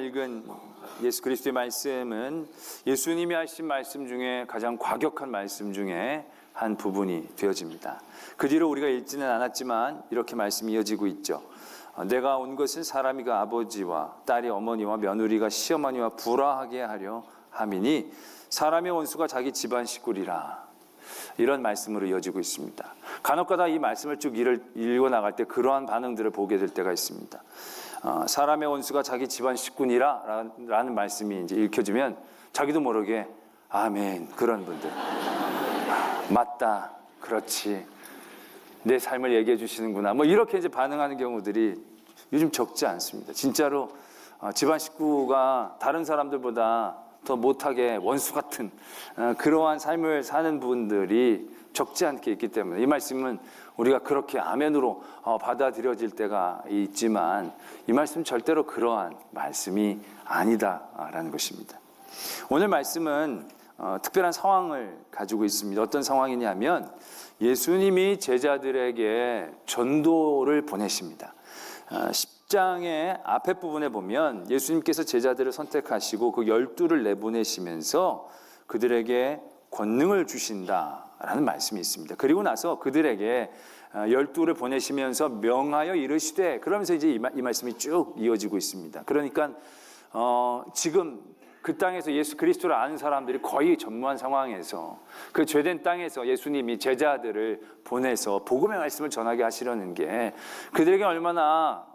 읽은 예수 그리스도의 말씀은 예수님이 하신 말씀 중에 가장 과격한 말씀 중에 한 부분이 되어집니다. 그 뒤로 우리가 읽지는 않았지만 이렇게 말씀이 이어지고 있죠. 내가 온 것은 사람이 그 아버지와 딸이 어머니와 며느리가 시어머니와 불화하게 하려 함이니 사람의 원수가 자기 집안 식구리라. 이런 말씀으로 이어지고 있습니다. 간혹가다 이 말씀을 쭉 읽어 나갈 때 그러한 반응들을 보게 될 때가 있습니다. 사람의 원수가 자기 집안 식구니라 라는 말씀이 이제 읽혀지면 자기도 모르게 아멘, 그런 분들, 맞다, 그렇지, 내 삶을 얘기해 주시는구나, 뭐 이렇게 이제 반응하는 경우들이 요즘 적지 않습니다. 진짜로 집안 식구가 다른 사람들보다 더 못하게 원수 같은 그러한 삶을 사는 분들이 적지 않게 있기 때문에 이 말씀은 우리가 그렇게 아멘으로 받아들여질 때가 있지만 이 말씀은 절대로 그러한 말씀이 아니다라는 것입니다. 오늘 말씀은 특별한 상황을 가지고 있습니다. 어떤 상황이냐면 예수님이 제자들에게 전도를 보내십니다. 10장의 앞에 부분에 보면 예수님께서 제자들을 선택하시고 그 12를 내보내시면서 그들에게 권능을 주신다라는 말씀이 있습니다. 그리고 나서 그들에게 12를 보내시면서 명하여 이르시되, 그러면서 이제 이 말씀이 쭉 이어지고 있습니다. 그러니까 지금 그 땅에서 예수 그리스도를 아는 사람들이 거의 전무한 상황에서 그 죄된 땅에서 예수님이 제자들을 보내서 복음의 말씀을 전하게 하시려는 게 그들에게 얼마나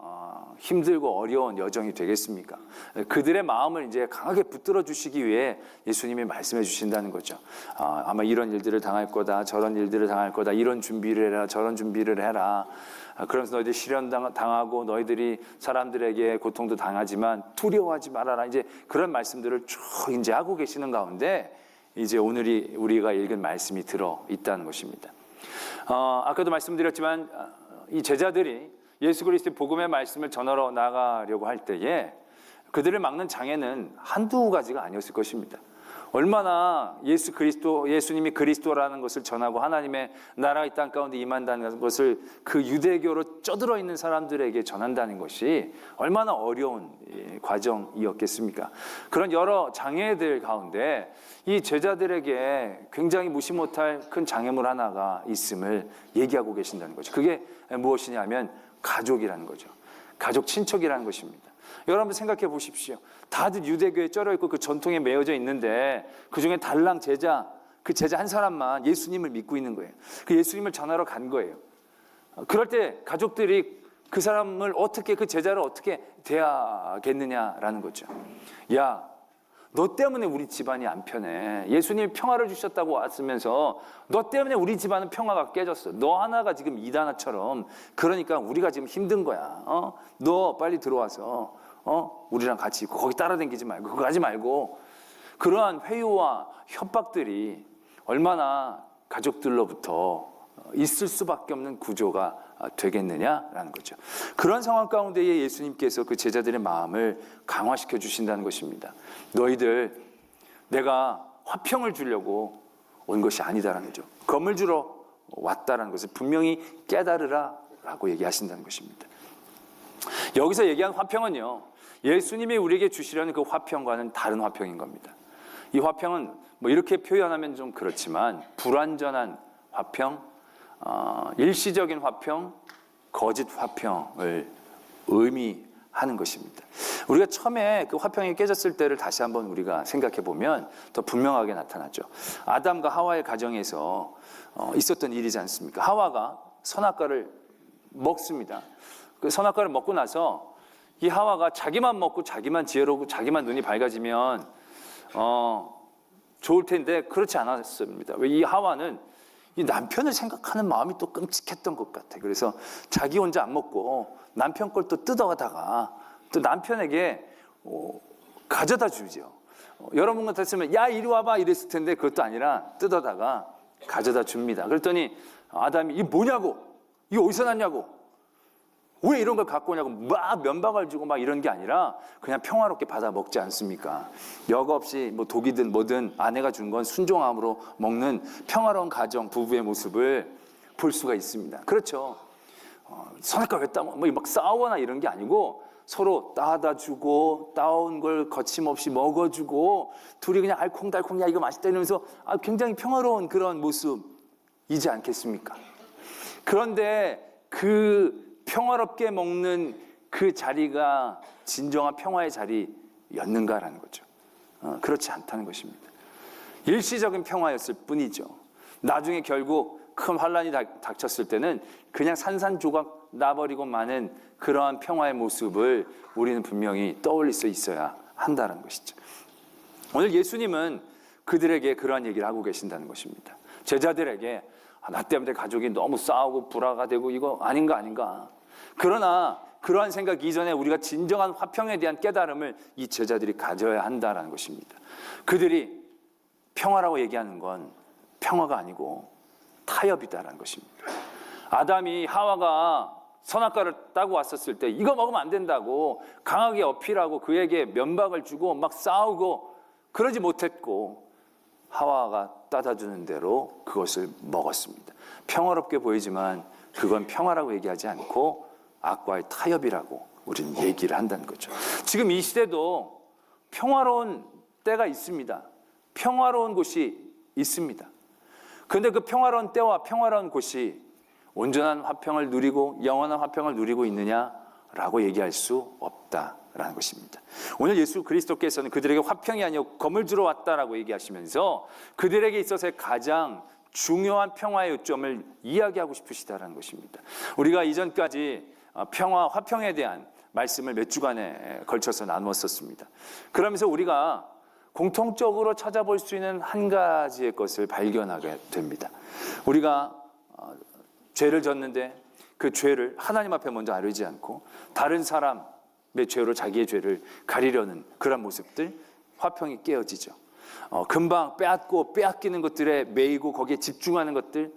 힘들고 어려운 여정이 되겠습니까? 그들의 마음을 이제 강하게 붙들어 주시기 위해 예수님이 말씀해 주신다는 거죠. 아마 이런 일들을 당할 거다, 저런 일들을 당할 거다, 이런 준비를 해라, 저런 준비를 해라. 그러면서 너희들 시련 당하고 너희들이 사람들에게 고통도 당하지만 두려워하지 말아라. 이제 그런 말씀들을 쭉 이제 하고 계시는 가운데 이제 오늘이 우리가 읽은 말씀이 들어 있다는 것입니다. 아까도 말씀드렸지만 이 제자들이 예수 그리스도의 복음의 말씀을 전하러 나가려고 할 때에 그들을 막는 장애는 한두 가지가 아니었을 것입니다. 얼마나 예수님이 그리스도라는 것을 전하고 하나님의 나라가 이 땅 가운데 임한다는 것을 그 유대교로 쪄들어 있는 사람들에게 전한다는 것이 얼마나 어려운 과정이었겠습니까? 그런 여러 장애들 가운데 이 제자들에게 굉장히 무시 못할 큰 장애물 하나가 있음을 얘기하고 계신다는 거죠. 그게 무엇이냐면 가족이라는 거죠. 가족, 친척이라는 것입니다. 여러분 생각해 보십시오. 다들 유대교에 쩔어 있고 그 전통에 매여져 있는데 그 중에 달랑 제자, 그 제자 한 사람만 예수님을 믿고 있는 거예요. 그 예수님을 전하러 간 거예요. 그럴 때 가족들이 그 사람을 어떻게, 그 제자를 어떻게 대하겠느냐라는 거죠. 야, 너 때문에 우리 집안이 안 편해. 예수님이 평화를 주셨다고 왔으면서 너 때문에 우리 집안은 평화가 깨졌어. 너 하나가 지금 이단아처럼. 그러니까 우리가 지금 힘든 거야. 너 빨리 들어와서 우리랑 같이 있고 거기 따라다니지 말고 그거 하지 말고. 그러한 회유와 협박들이 얼마나 가족들로부터 있을 수밖에 없는 구조가 되겠느냐라는 거죠. 그런 상황 가운데에 예수님께서 그 제자들의 마음을 강화시켜 주신다는 것입니다. 너희들 내가 화평을 주려고 온 것이 아니다라는 거죠. 검을 주러 왔다라는 것을 분명히 깨달으라 라고 얘기하신다는 것입니다. 여기서 얘기한 화평은요, 예수님이 우리에게 주시려는 그 화평과는 다른 화평인 겁니다. 이 화평은 뭐 이렇게 표현하면 좀 그렇지만 불완전한 화평, 일시적인 화평, 거짓 화평을 의미하는 것입니다. 우리가 처음에 그 화평이 깨졌을 때를 다시 한번 우리가 생각해 보면 더 분명하게 나타나죠. 아담과 하와의 가정에서 있었던 일이지 않습니까? 하와가 선악과를 먹습니다. 그 선악과를 먹고 나서 이 하와가 자기만 먹고 자기만 지혜롭고 자기만 눈이 밝아지면 좋을 텐데 그렇지 않았습니다. 왜? 이 하와는 이 남편을 생각하는 마음이 또 끔찍했던 것 같아. 그래서 자기 혼자 안 먹고 남편 걸 또 뜯어가다가 또 남편에게 가져다 주죠. 여러분 같았으면 야 이리 와봐 이랬을 텐데 그것도 아니라 뜯어다가 가져다 줍니다. 그랬더니 아담이 이게 뭐냐고, 이게 어디서 났냐고, 왜 이런 걸 갖고 오냐고 막 면박을 주고 막 이런 게 아니라 그냥 평화롭게 받아 먹지 않습니까? 여과 없이 뭐 독이든 뭐든 아내가 준 건 순종함으로 먹는 평화로운 가정, 부부의 모습을 볼 수가 있습니다. 그렇죠. 선악과 왜 따먹어? 뭐 막 싸우거나 이런 게 아니고 서로 따다 주고 따온 걸 거침없이 먹어주고 둘이 그냥 알콩달콩 야 이거 맛있다 이러면서 굉장히 평화로운 그런 모습이지 않겠습니까? 그런데 그 평화롭게 먹는 그 자리가 진정한 평화의 자리였는가라는 거죠. 그렇지 않다는 것입니다. 일시적인 평화였을 뿐이죠. 나중에 결국 큰 환란이 닥쳤을 때는 그냥 산산조각 나버리고 마는 그러한 평화의 모습을 우리는 분명히 떠올릴 수 있어야 한다는 것이죠. 오늘 예수님은 그들에게 그러한 얘기를 하고 계신다는 것입니다. 제자들에게 나 때문에 가족이 너무 싸우고 불화가 되고 이거 아닌가. 그러나 그러한 생각 이전에 우리가 진정한 화평에 대한 깨달음을 이 제자들이 가져야 한다는 것입니다. 그들이 평화라고 얘기하는 건 평화가 아니고 타협이다라는 것입니다. 아담이 하와가 선악과를 따고 왔었을 때 이거 먹으면 안 된다고 강하게 어필하고 그에게 면박을 주고 막 싸우고 그러지 못했고 하와가 따다 주는 대로 그것을 먹었습니다. 평화롭게 보이지만 그건 평화라고 얘기하지 않고 악과의 타협이라고 우리는 얘기를 한다는 거죠. 지금 이 시대도 평화로운 때가 있습니다. 평화로운 곳이 있습니다. 그런데 그 평화로운 때와 평화로운 곳이 온전한 화평을 누리고 영원한 화평을 누리고 있느냐라고 얘기할 수 없다라는 것입니다. 오늘 예수 그리스도께서는 그들에게 화평이 아니고 검을 주러 왔다라고 얘기하시면서 그들에게 있어서의 가장 중요한 평화의 요점을 이야기하고 싶으시다라는 것입니다. 우리가 이전까지 평화, 화평에 대한 말씀을 몇 주간에 걸쳐서 나누었었습니다. 그러면서 우리가 공통적으로 찾아볼 수 있는 한 가지의 것을 발견하게 됩니다. 우리가 죄를 졌는데 그 죄를 하나님 앞에 먼저 아뢰지 않고 다른 사람의 죄로 자기의 죄를 가리려는 그런 모습들, 화평이 깨어지죠. 금방 빼앗고 빼앗기는 것들에 매이고 거기에 집중하는 것들,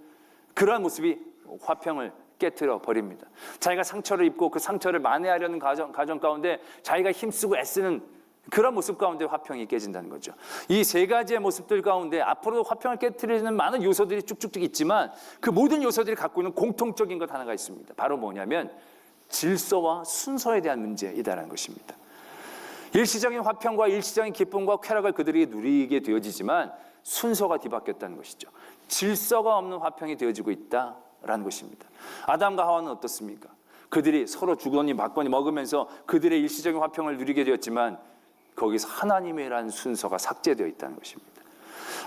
그러한 모습이 화평을 깨트려 버립니다. 자기가 상처를 입고 그 상처를 만회하려는 가정 가운데 자기가 힘쓰고 애쓰는 그런 모습 가운데 화평이 깨진다는 거죠. 이 세 가지의 모습들 가운데 앞으로도 화평을 깨트리는 많은 요소들이 쭉쭉쭉 있지만 그 모든 요소들이 갖고 있는 공통적인 것 하나가 있습니다. 바로 뭐냐면 질서와 순서에 대한 문제이다라는 것입니다. 일시적인 화평과 일시적인 기쁨과 쾌락을 그들이 누리게 되어지지만 순서가 뒤바뀌었다는 것이죠. 질서가 없는 화평이 되어지고 있다라는 것입니다. 아담과 하와는 어떻습니까? 그들이 서로 주거니 받거니 먹으면서 그들의 일시적인 화평을 누리게 되었지만 거기서 하나님이라는 순서가 삭제되어 있다는 것입니다.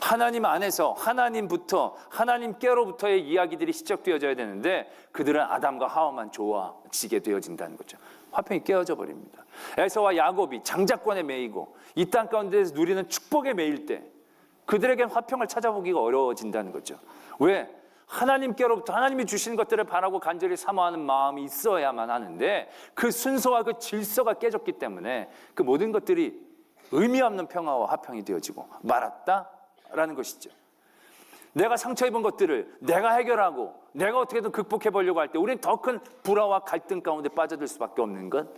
하나님 안에서 하나님부터 하나님께로부터의 이야기들이 시작되어져야 되는데 그들은 아담과 하와만 좋아지게 되어진다는 거죠. 화평이 깨어져 버립니다. 에서와 야곱이 장자권에 매이고 이 땅 가운데서 누리는 축복에 매일 때 그들에겐 화평을 찾아보기가 어려워진다는 거죠. 왜? 하나님께로부터 하나님이 주신 것들을 바라고 간절히 사모하는 마음이 있어야만 하는데 그 순서와 그 질서가 깨졌기 때문에 그 모든 것들이 의미 없는 평화와 화평이 되어지고 말았다라는 것이죠. 내가 상처 입은 것들을 내가 해결하고 내가 어떻게든 극복해 보려고 할 때 우리는 더 큰 불화와 갈등 가운데 빠져들 수밖에 없는 건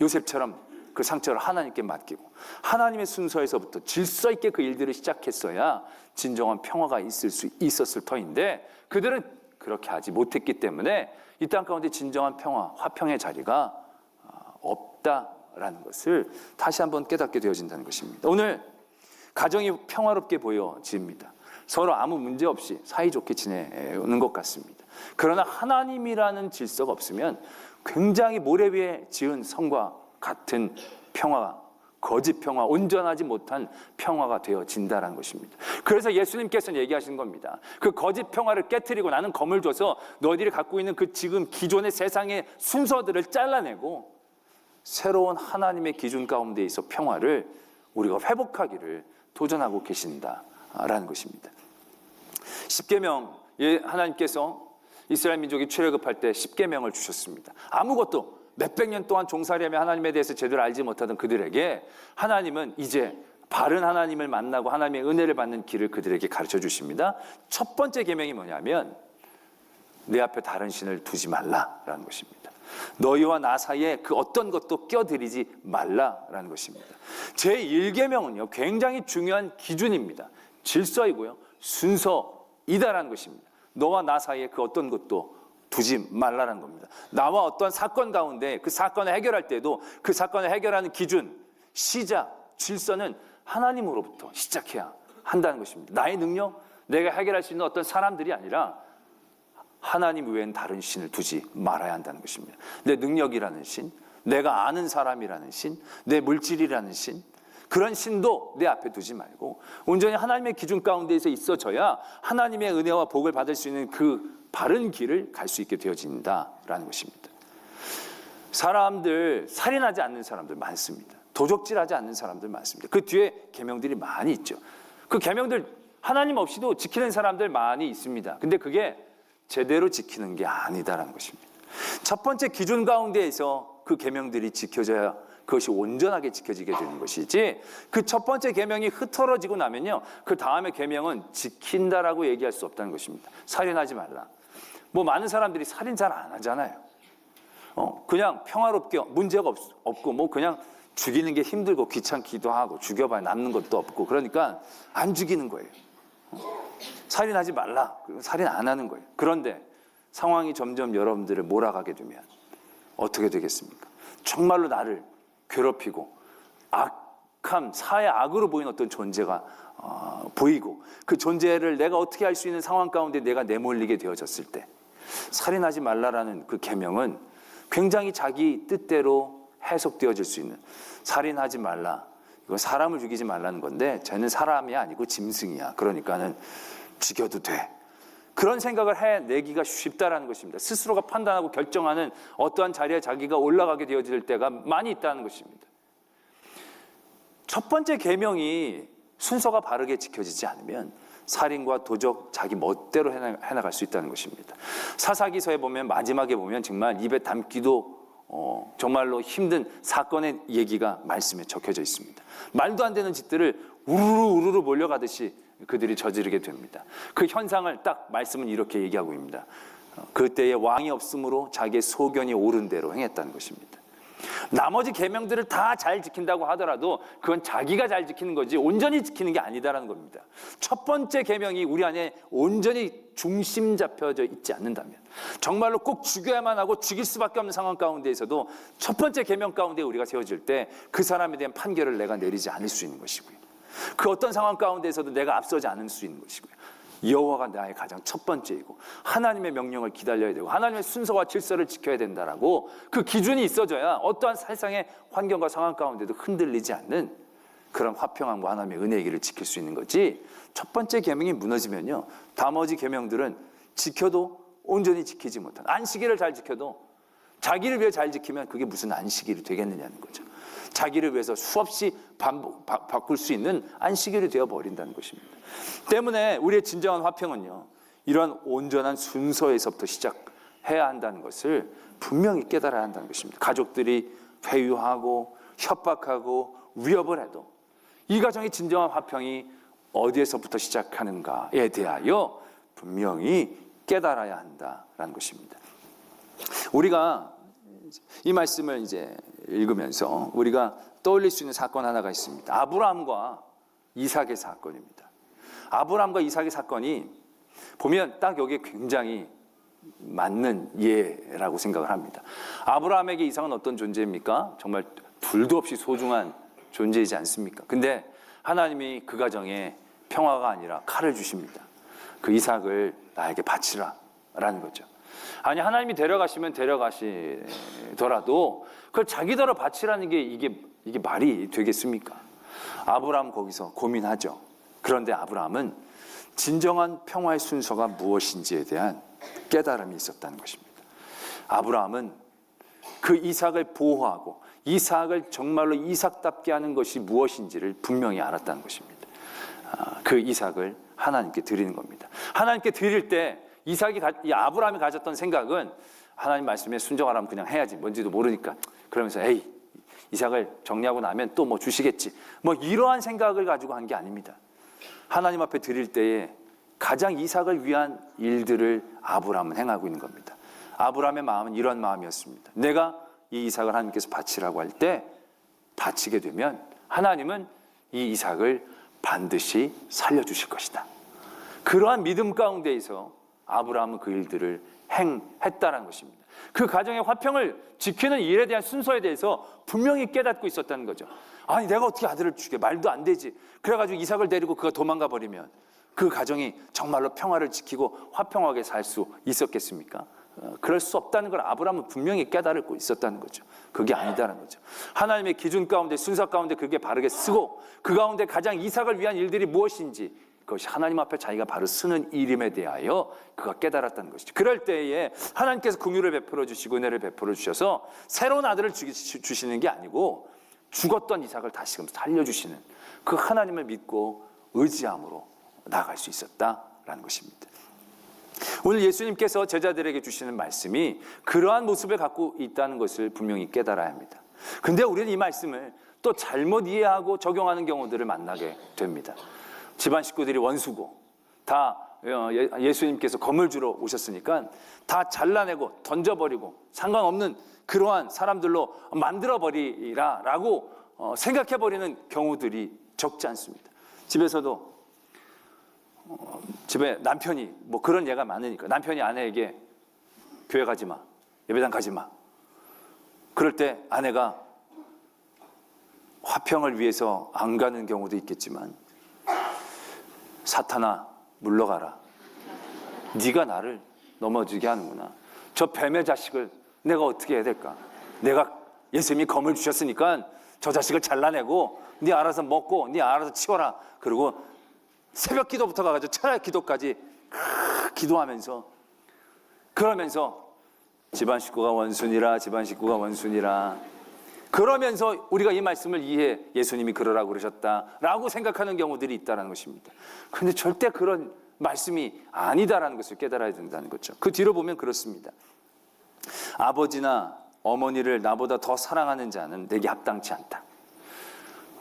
요셉처럼 그 상처를 하나님께 맡기고 하나님의 순서에서부터 질서 있게 그 일들을 시작했어야 진정한 평화가 있었을 터인데 그들은 그렇게 하지 못했기 때문에 이 땅 가운데 진정한 평화, 화평의 자리가 없다라는 것을 다시 한번 깨닫게 되어진다는 것입니다. 오늘 가정이 평화롭게 보여집니다. 서로 아무 문제 없이 사이좋게 지내는 것 같습니다. 그러나 하나님이라는 질서가 없으면 굉장히 모래 위에 지은 성과 같은 평화, 거짓 평화, 온전하지 못한 평화가 되어진다는 것입니다. 그래서 예수님께서는 얘기하신 겁니다. 그 거짓 평화를 깨트리고 나는 검을 줘서 너희들이 갖고 있는 그 지금 기존의 세상의 순서들을 잘라내고 새로운 하나님의 기준 가운데 있어 평화를 우리가 회복하기를 도전하고 계신다라는 것입니다. 십계명에 하나님께서 이스라엘 민족이 출애굽할 때 십계명을 주셨습니다. 아무것도 몇백 년 동안 종살이하며 하나님에 대해서 제대로 알지 못하던 그들에게 하나님은 이제 바른 하나님을 만나고 하나님의 은혜를 받는 길을 그들에게 가르쳐 주십니다. 첫 번째 계명이 뭐냐면 내 앞에 다른 신을 두지 말라라는 것입니다. 너희와 나 사이에 그 어떤 것도 껴들이지 말라라는 것입니다. 제1계명은요 굉장히 중요한 기준입니다. 질서이고요 순서이다라는 것입니다. 너와 나 사이에 그 어떤 것도 두지 말라는 겁니다. 나와 어떤 사건 가운데 그 사건을 해결할 때도 그 사건을 해결하는 기준, 시작, 질서는 하나님으로부터 시작해야 한다는 것입니다. 나의 능력, 내가 해결할 수 있는 어떤 사람들이 아니라 하나님 외엔 다른 신을 두지 말아야 한다는 것입니다. 내 능력이라는 신, 내가 아는 사람이라는 신, 내 물질이라는 신, 그런 신도 내 앞에 두지 말고 온전히 하나님의 기준 가운데에서 있어져야 하나님의 은혜와 복을 받을 수 있는 그 바른 길을 갈 수 있게 되어진다라는 것입니다. 사람들, 살인하지 않는 사람들 많습니다. 도적질하지 않는 사람들 많습니다. 그 뒤에 계명들이 많이 있죠. 그 계명들 하나님 없이도 지키는 사람들 많이 있습니다. 근데 그게 제대로 지키는 게 아니다라는 것입니다. 첫 번째 기준 가운데에서 그 계명들이 지켜져야 그것이 온전하게 지켜지게 되는 것이지, 그 첫 번째 계명이 흐트러지고 나면요, 그 다음에 계명은 지킨다라고 얘기할 수 없다는 것입니다. 살인하지 말라. 뭐 많은 사람들이 살인 잘 안 하잖아요. 그냥 평화롭게 문제가 없고 뭐 그냥 죽이는 게 힘들고 귀찮기도 하고 죽여봐야 남는 것도 없고 그러니까 안 죽이는 거예요. 살인하지 말라. 살인 안 하는 거예요. 그런데 상황이 점점 여러분들을 몰아가게 되면 어떻게 되겠습니까? 정말로 나를 괴롭히고 악함, 사회 악으로 보이는 어떤 존재가 보이고 그 존재를 내가 어떻게 할 수 있는 상황 가운데 내가 내몰리게 되어졌을 때 살인하지 말라라는 그 계명은 굉장히 자기 뜻대로 해석되어질 수 있는, 살인하지 말라, 이거 사람을 죽이지 말라는 건데 쟤는 사람이 아니고 짐승이야, 그러니까는 죽여도 돼, 그런 생각을 해내기가 쉽다라는 것입니다. 스스로가 판단하고 결정하는 어떠한 자리에 자기가 올라가게 되어질 때가 많이 있다는 것입니다. 첫 번째 계명이 순서가 바르게 지켜지지 않으면 살인과 도적, 자기 멋대로 해나갈 수 있다는 것입니다. 사사기서에 보면, 마지막에 보면 정말 입에 담기도 정말로 힘든 사건의 얘기가 말씀에 적혀져 있습니다. 말도 안 되는 짓들을 우르르 몰려가듯이 그들이 저지르게 됩니다. 그 현상을 딱 말씀은 이렇게 얘기하고 있습니다. 그때에 왕이 없으므로 자기의 소견이 옳은 대로 행했다는 것입니다. 나머지 계명들을 다 잘 지킨다고 하더라도 그건 자기가 잘 지키는 거지 온전히 지키는 게 아니다라는 겁니다. 첫 번째 계명이 우리 안에 온전히 중심 잡혀져 있지 않는다면, 정말로 꼭 죽여야만 하고 죽일 수밖에 없는 상황 가운데에서도 첫 번째 계명 가운데 우리가 세워질 때 그 사람에 대한 판결을 내가 내리지 않을 수 있는 것이고요, 그 어떤 상황 가운데에서도 내가 앞서지 않을 수 있는 것이고요, 여호와가 나의 가장 첫 번째이고 하나님의 명령을 기다려야 되고 하나님의 순서와 질서를 지켜야 된다라고 그 기준이 있어져야 어떠한 세상의 환경과 상황 가운데도 흔들리지 않는 그런 화평함과 하나님의 은혜의 길을 지킬 수 있는 거지, 첫 번째 계명이 무너지면요 나머지 계명들은 지켜도 온전히 지키지 못한, 안식일을 잘 지켜도 자기를 위해 잘 지키면 그게 무슨 안식일이 되겠느냐는 거죠. 자기를 위해서 수없이 바꿀 수 있는 안식일이 되어버린다는 것입니다. 때문에 우리의 진정한 화평은요 이런 온전한 순서에서부터 시작해야 한다는 것을 분명히 깨달아야 한다는 것입니다. 가족들이 회유하고 협박하고 위협을 해도 이 가정의 진정한 화평이 어디에서부터 시작하는가에 대하여 분명히 깨달아야 한다는 것입니다. 우리가 이 말씀을 이제 읽으면서 우리가 떠올릴 수 있는 사건 하나가 있습니다. 아브라함과 이삭의 사건입니다. 아브라함과 이삭의 사건이 보면 딱 여기에 굉장히 맞는 예라고 생각을 합니다. 아브라함에게 이삭은 어떤 존재입니까? 정말 둘도 없이 소중한 존재이지 않습니까? 근데 하나님이 그 가정에 평화가 아니라 칼을 주십니다. 그 이삭을 나에게 바치라 라는 거죠. 아니, 하나님이 데려가시면 데려가시더라도 그걸 자기더러 바치라는 게 이게 말이 되겠습니까? 아브라함 거기서 고민하죠. 그런데 아브라함은 진정한 평화의 순서가 무엇인지에 대한 깨달음이 있었다는 것입니다. 아브라함은 그 이삭을 보호하고 이삭을 정말로 이삭답게 하는 것이 무엇인지를 분명히 알았다는 것입니다. 그 이삭을 하나님께 드리는 겁니다. 하나님께 드릴 때 아브라함이 가졌던 생각은 하나님 말씀에 순종하라면 그냥 해야지, 뭔지도 모르니까, 그러면서 에이, 이삭을 정리하고 나면 또 뭐 주시겠지, 뭐 이러한 생각을 가지고 한 게 아닙니다. 하나님 앞에 드릴 때에 가장 이삭을 위한 일들을 아브라함은 행하고 있는 겁니다. 아브라함의 마음은 이런 마음이었습니다. 내가 이 이삭을 하나님께서 바치라고 할 때 바치게 되면 하나님은 이 이삭을 반드시 살려주실 것이다. 그러한 믿음 가운데에서 아브라함은 그 일들을 행했다는 것입니다. 그 가정의 화평을 지키는 일에 대한 순서에 대해서 분명히 깨닫고 있었다는 거죠. 아니 내가 어떻게 아들을 죽여? 말도 안 되지. 그래가지고 이삭을 데리고 그가 도망가 버리면 그 가정이 정말로 평화를 지키고 화평하게 살 수 있었겠습니까? 그럴 수 없다는 걸 아브라함은 분명히 깨달고 있었다는 거죠. 그게 아니다는 거죠. 하나님의 기준 가운데, 순서 가운데 그게 바르게 쓰고 그 가운데 가장 이삭을 위한 일들이 무엇인지 그것이 하나님 앞에 자기가 바로 쓰는 일임에 대하여 그가 깨달았다는 것이죠. 그럴 때에 하나님께서 긍휼을 베풀어 주시고 은혜를 베풀어 주셔서 새로운 아들을 주시는 게 아니고 죽었던 이삭을 다시금 살려주시는 그 하나님을 믿고 의지함으로 나아갈 수 있었다라는 것입니다. 오늘 예수님께서 제자들에게 주시는 말씀이 그러한 모습을 갖고 있다는 것을 분명히 깨달아야 합니다. 근데 우리는 이 말씀을 또 잘못 이해하고 적용하는 경우들을 만나게 됩니다. 집안 식구들이 원수고 다 예수님께서 건물 주러 오셨으니까 다 잘라내고 던져버리고 상관없는 그러한 사람들로 만들어버리라라고 생각해버리는 경우들이 적지 않습니다. 집에서도 집에 남편이 뭐 그런 예가 많으니까 남편이 아내에게 교회 가지 마, 예배당 가지 마. 그럴 때 아내가 화평을 위해서 안 가는 경우도 있겠지만 사탄아 물러가라. 네가 나를 넘어지게 하는구나. 저 뱀의 자식을 내가 어떻게 해야 될까? 내가 예수님이 검을 주셨으니까 저 자식을 잘라내고 네 알아서 먹고 네 알아서 치워라. 그리고 새벽 기도부터 가가지고 철학 기도까지 기도하면서 그러면서 집안 식구가 원순이라 집안 식구가 원순이라 그러면서 우리가 이 말씀을 이해해 예수님이 그러라고 그러셨다라고 생각하는 경우들이 있다는 것입니다. 그런데 절대 그런 말씀이 아니다라는 것을 깨달아야 된다는 거죠. 그 뒤로 보면 그렇습니다. 아버지나 어머니를 나보다 더 사랑하는 자는 내게 합당치 않다.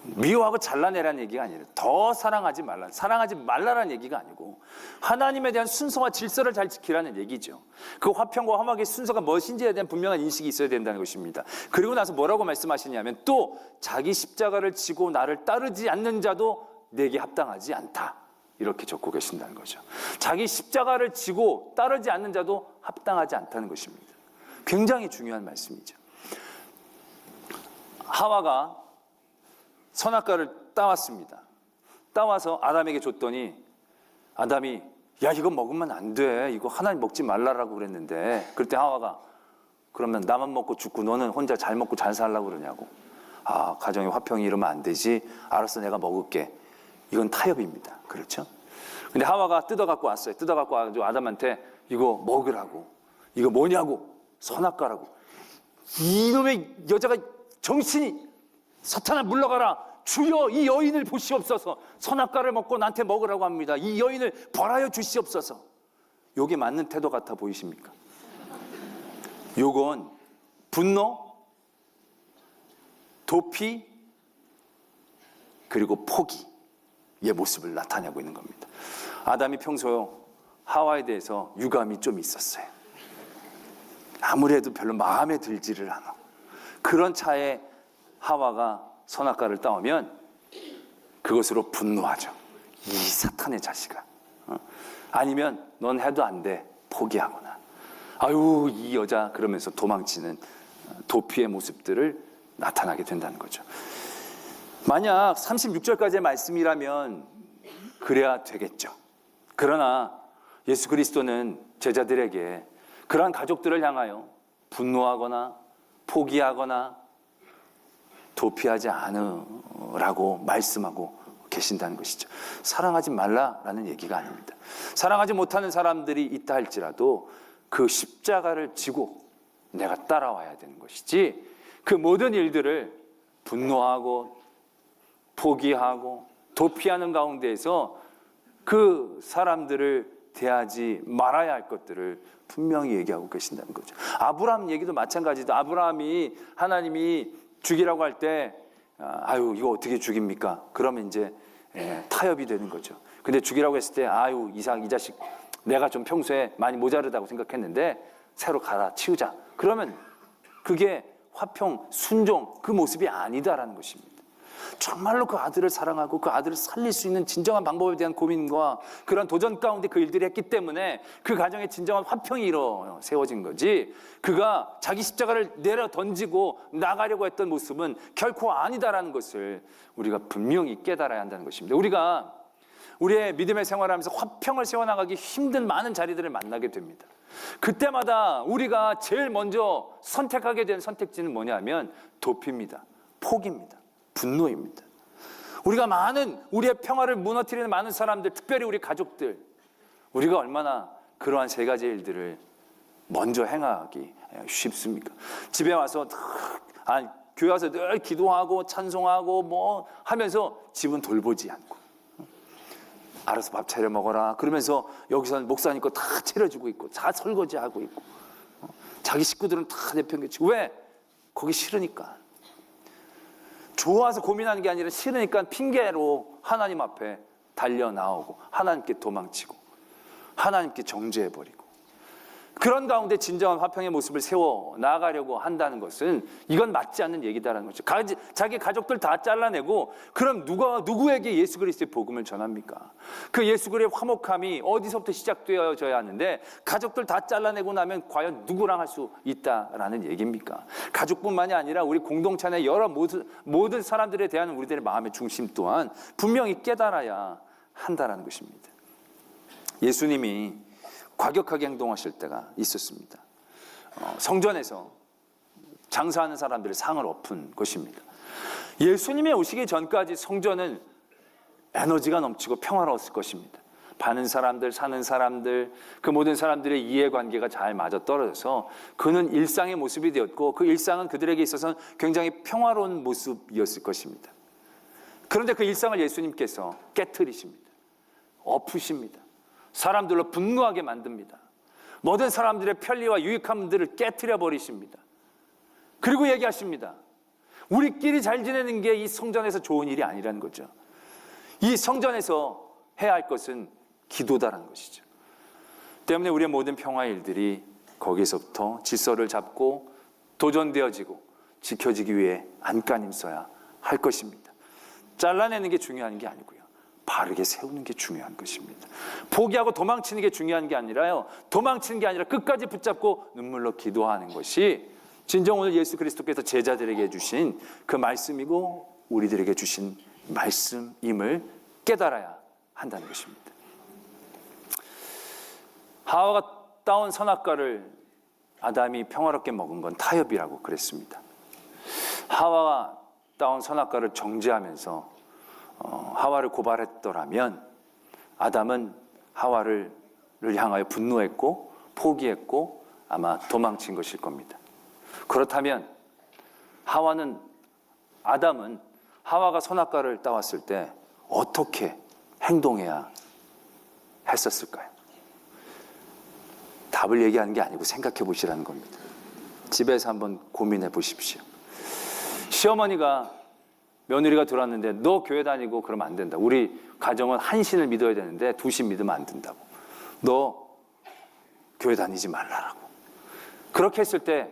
미워하고 잘라내라는 얘기가 아니라 더 사랑하지 말라라는 얘기가 아니고 하나님에 대한 순서와 질서를 잘 지키라는 얘기죠. 그 화평과 화목의 순서가 무엇인지에 대한 분명한 인식이 있어야 된다는 것입니다. 그리고 나서 뭐라고 말씀하시냐면 또 자기 십자가를 지고 나를 따르지 않는 자도 내게 합당하지 않다. 이렇게 적고 계신다는 거죠. 자기 십자가를 지고 따르지 않는 자도 합당하지 않다는 것입니다. 굉장히 중요한 말씀이죠. 하와가 선악과를 따왔습니다. 따와서 아담에게 줬더니 아담이 야 이거 먹으면 안 돼. 이거 하나님 먹지 말라라고 그랬는데 그때 하와가 그러면 나만 먹고 죽고 너는 혼자 잘 먹고 잘 살라고 그러냐고. 아 가정의 화평이 이러면 안 되지. 알았어 내가 먹을게. 이건 타협입니다. 그렇죠? 근데 하와가 뜯어갖고 왔어요. 뜯어갖고 와가지고 아담한테 이거 먹으라고. 이거 뭐냐고. 선악과라고. 이놈의 여자가 정신이 사탄아 물러가라. 주여 이 여인을 보시옵소서. 선악과를 먹고 나한테 먹으라고 합니다. 이 여인을 벌하여 주시옵소서. 요게 맞는 태도 같아 보이십니까? 요건 분노, 도피, 그리고 포기의 모습을 나타내고 있는 겁니다. 아담이 평소 하와에 대해서 유감이 좀 있었어요. 아무래도 별로 마음에 들지를 않아. 그런 차에 하와가 선악과를 따오면 그것으로 분노하죠. 이 사탄의 자식아. 아니면 넌 해도 안 돼. 포기하거나. 아유 이 여자 그러면서 도망치는 도피의 모습들을 나타나게 된다는 거죠. 만약 36절까지의 말씀이라면 그래야 되겠죠. 그러나 예수 그리스도는 제자들에게 그러한 가족들을 향하여 분노하거나 포기하거나 도피하지 않으라고 말씀하고 계신다는 것이죠. 사랑하지 말라라는 얘기가 아닙니다. 사랑하지 못하는 사람들이 있다 할지라도 그 십자가를 지고 내가 따라와야 되는 것이지 그 모든 일들을 분노하고 포기하고 도피하는 가운데에서 그 사람들을 대하지 말아야 할 것들을 분명히 얘기하고 계신다는 거죠. 아브라함 얘기도 마찬가지도 아브라함이 하나님이 죽이라고 할 때 아유 이거 어떻게 죽입니까? 그러면 이제 타협이 되는 거죠. 근데 죽이라고 했을 때 아유 이삭 이 자식 내가 좀 평소에 많이 모자르다고 생각했는데 새로 갈아치우자. 그러면 그게 화평, 순종 그 모습이 아니다라는 것입니다. 정말로 그 아들을 사랑하고 그 아들을 살릴 수 있는 진정한 방법에 대한 고민과 그런 도전 가운데 그 일들을 했기 때문에 그 가정에 진정한 화평이 세워진 거지, 그가 자기 십자가를 내려 던지고 나가려고 했던 모습은 결코 아니다라는 것을 우리가 분명히 깨달아야 한다는 것입니다. 우리가 우리의 믿음의 생활하면서 화평을 세워나가기 힘든 많은 자리들을 만나게 됩니다. 그때마다 우리가 제일 먼저 선택하게 된 선택지는 뭐냐면 도피입니다. 포기입니다. 분노입니다. 우리가 우리의 평화를 무너뜨리는 많은 사람들, 특별히 우리 가족들, 우리가 얼마나 그러한 세 가지 일들을 먼저 행하기 쉽습니까? 집에 와서 교회 와서 늘 기도하고 찬송하고 뭐 하면서 집은 돌보지 않고, 알아서 밥 차려 먹어라 그러면서 여기서는 목사님 거 다 차려주고 있고 다 설거지하고 있고, 자기 식구들은 다 내팽개치고. 왜? 거기 싫으니까. 좋아서 고민하는 게 아니라 싫으니까 핑계로 하나님 앞에 달려 나오고 하나님께 도망치고 하나님께 정죄해버리고, 그런 가운데 진정한 화평의 모습을 세워 나가려고 한다는 것은 이건 맞지 않는 얘기다라는 거죠. 자기 가족들 다 잘라내고 그럼 누구에게 예수 그리스도의 복음을 전합니까? 그 예수 그리스도의 화목함이 어디서부터 시작되어져야 하는데 가족들 다 잘라내고 나면 과연 누구랑 할 수 있다라는 얘기입니까? 가족뿐만이 아니라 우리 공동체 내 모든 사람들에 대한 우리들의 마음의 중심 또한 분명히 깨달아야 한다라는 것입니다. 예수님이 과격하게 행동하실 때가 있었습니다. 성전에서 장사하는 사람들의 상을 엎은 것입니다. 예수님의 오시기 전까지 성전은 에너지가 넘치고 평화로웠을 것입니다. 파는 사람들, 사는 사람들, 그 모든 사람들의 이해관계가 잘 맞아떨어져서 그는 일상의 모습이 되었고, 그 일상은 그들에게 있어서는 굉장히 평화로운 모습이었을 것입니다. 그런데 그 일상을 예수님께서 깨트리십니다. 엎으십니다. 사람들로 분노하게 만듭니다. 모든 사람들의 편리와 유익함들을 깨트려 버리십니다. 그리고 얘기하십니다. 우리끼리 잘 지내는 게 이 성전에서 좋은 일이 아니라는 거죠. 이 성전에서 해야 할 것은 기도다라는 것이죠. 때문에 우리의 모든 평화의 일들이 거기서부터 질서를 잡고 도전되어지고 지켜지기 위해 안간힘 써야 할 것입니다. 잘라내는 게 중요한 게 아니고요, 바르게 세우는 게 중요한 것입니다. 포기하고 도망치는 게 중요한 게 아니라요, 도망치는 게 아니라 끝까지 붙잡고 눈물로 기도하는 것이 진정 오늘 예수 그리스도께서 제자들에게 주신 그 말씀이고 우리들에게 주신 말씀임을 깨달아야 한다는 것입니다. 하와가 따온 선악과를 아담이 평화롭게 먹은 건 타협이라고 그랬습니다. 하와가 따온 선악과를 정죄하면서 하와를 고발했더라면 아담은 하와를 향하여 분노했고 포기했고 아마 도망친 것일 겁니다. 그렇다면 아담은 하와가 선악과를 따왔을 때 어떻게 행동해야 했었을까요? 답을 얘기하는 게 아니고 생각해 보시라는 겁니다. 집에서 한번 고민해 보십시오. 시어머니가 며느리가 들어왔는데 너 교회 다니고 그러면 안 된다. 우리 가정은 한 신을 믿어야 되는데 두 신 믿으면 안 된다고. 너 교회 다니지 말라라고. 그렇게 했을 때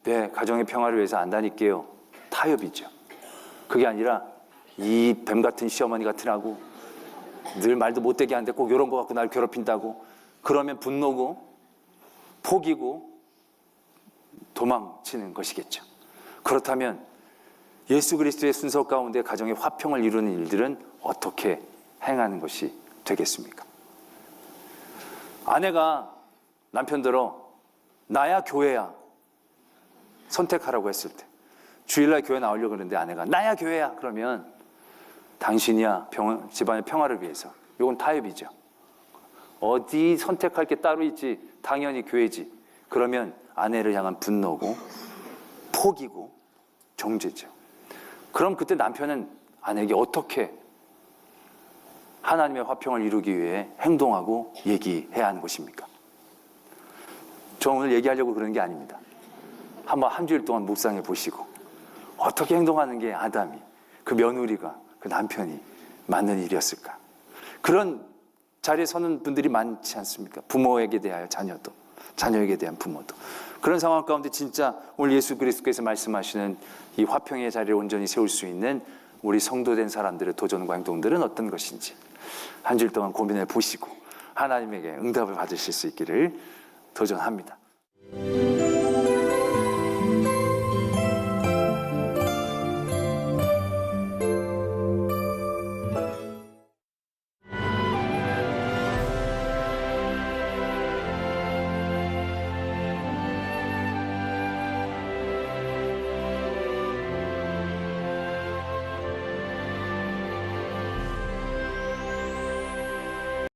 내 가정의 평화를 위해서 안 다닐게요. 타협이죠. 그게 아니라 이 뱀 같은 시어머니 같은 하고 늘 말도 못되게 하는데 꼭 이런 거 갖고 날 괴롭힌다고. 그러면 분노고 포기고 도망치는 것이겠죠. 그렇다면 예수 그리스도의 순서 가운데 가정의 화평을 이루는 일들은 어떻게 행하는 것이 되겠습니까? 아내가 남편들어 나야 교회야 선택하라고 했을 때, 주일날 교회 나오려고 그러는데 아내가 나야 교회야 그러면 당신이야 집안의 평화를 위해서, 이건 타협이죠. 어디 선택할 게 따로 있지, 당연히 교회지. 그러면 아내를 향한 분노고 포기고 정죄죠. 그럼 그때 남편은 아내에게 어떻게 하나님의 화평을 이루기 위해 행동하고 얘기해야 하는 것입니까? 저 오늘 얘기하려고 그러는 게 아닙니다. 한번 한 주일 동안 묵상해 보시고 어떻게 행동하는 게 아담이, 그 며느리가, 그 남편이 맞는 일이었을까? 그런 자리에 서는 분들이 많지 않습니까? 부모에게 대하여 자녀도, 자녀에게 대한 부모도. 그런 상황 가운데 진짜 오늘 예수 그리스도께서 말씀하시는 이 화평의 자리를 온전히 세울 수 있는 우리 성도된 사람들의 도전과 행동들은 어떤 것인지 한 주일 동안 고민해 보시고 하나님에게 응답을 받으실 수 있기를 도전합니다.